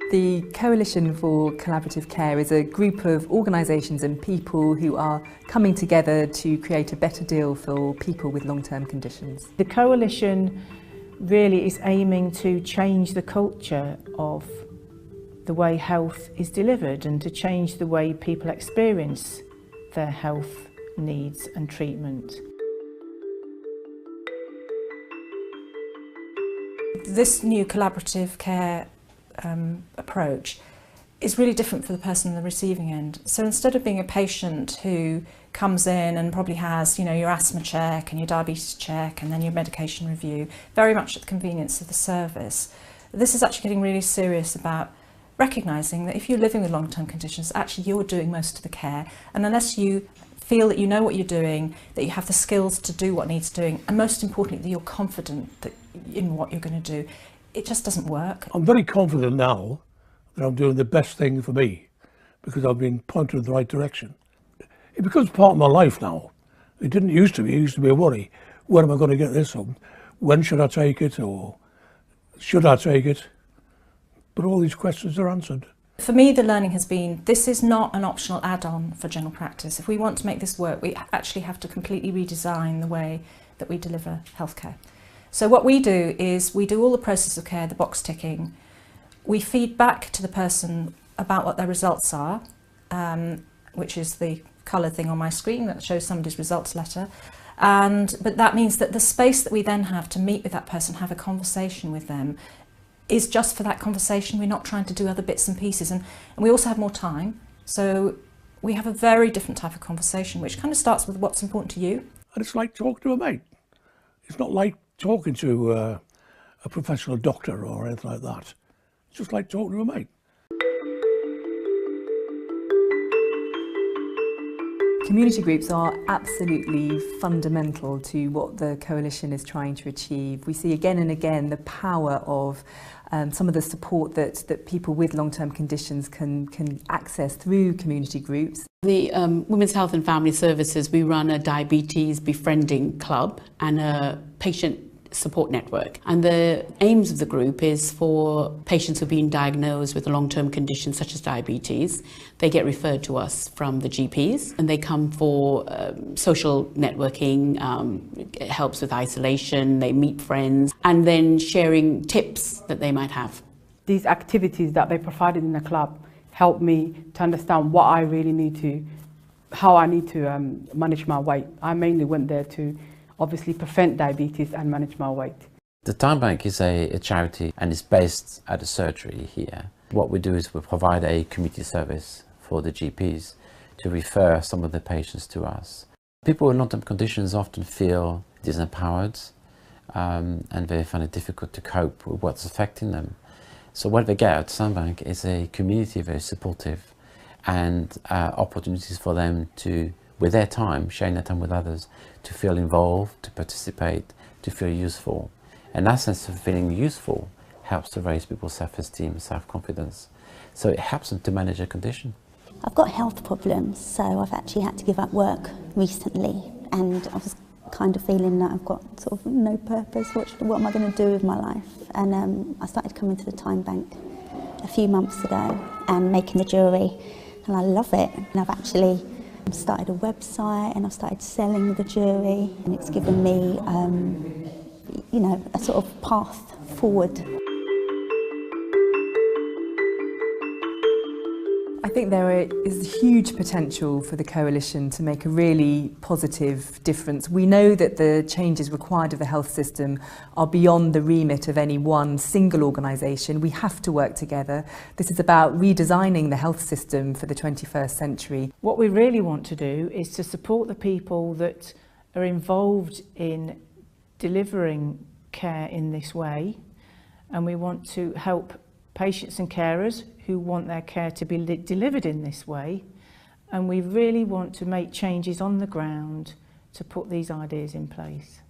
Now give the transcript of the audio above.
The Coalition for Collaborative Care is a group of organisations and people who are coming together to create a better deal for people with long-term conditions. The Coalition really is aiming to change the culture of the way health is delivered and to change the way people experience their health needs and treatment. This new collaborative care approach is really different for the person on the receiving end. So instead of being a patient who comes in and probably has, your asthma check and your diabetes check and then your medication review, very much at the convenience of the service, this is actually getting really serious about recognising that if you're living with long-term conditions, actually you're doing most of the care, and unless you feel that you know what you're doing, that you have the skills to do what needs doing, and most importantly that you're confident in what you're going to do, it just doesn't work. I'm very confident now that I'm doing the best thing for me because I've been pointed in the right direction. It becomes part of my life now. It didn't used to be. It used to be a worry. Where am I going to get this from? When should I take it, or should I take it? But all these questions are answered. For me, the learning has been this is not an optional add-on for general practice. If we want to make this work, we actually have to completely redesign the way that we deliver healthcare. So what we do is we do all the process of care, the box ticking. We feed back to the person about what their results are, which is the coloured thing on my screen that shows somebody's results letter. But that means that the space that we then have to meet with that person, have a conversation with them, is just for that conversation. We're not trying to do other bits and pieces. And we also have more time. So we have a very different type of conversation, which kind of starts with what's important to you. And it's like talking to a mate. It's not like talking to a professional doctor or anything like that. It's just like talking to a mate. Community groups are absolutely fundamental to what the Coalition is trying to achieve. We see again and again the power of some of the support that people with long-term conditions can access through community groups. The Women's Health and Family Services, we run a diabetes befriending club and a patient support network, and the aims of the group is for patients who've been diagnosed with a long-term condition such as diabetes. They get referred to us from the GPs and they come for social networking. It helps with isolation, they meet friends, and then sharing tips that they might have. These activities that they provided in the club help me to understand what I really need to, how I need to manage my weight. I mainly went there to obviously prevent diabetes and manage my weight. The Timebank is a charity and it's based at a surgery here. What we do is we provide a community service for the GPs to refer some of the patients to us. People with long-term conditions often feel disempowered and they find it difficult to cope with what's affecting them. So what they get at Timebank is a community very supportive and opportunities for them to, with their time, sharing their time with others, to feel involved, to participate, to feel useful. And that sense of feeling useful helps to raise people's self-esteem, self-confidence. So it helps them to manage their condition. I've got health problems, so I've actually had to give up work recently, and I was kind of feeling that I've got sort of no purpose. What am I going to do with my life? And I started coming to the Timebank a few months ago and making the jewellery, and I love it. And I've actually started a website and I've started selling the jewellery, and it's given me, a sort of path forward. I think there is huge potential for the Coalition to make a really positive difference. We know that the changes required of the health system are beyond the remit of any one single organisation. We have to work together. This is about redesigning the health system for the 21st century. What we really want to do is to support the people that are involved in delivering care in this way, and we want to help patients and carers who want their care to be delivered in this way, and we really want to make changes on the ground to put these ideas in place.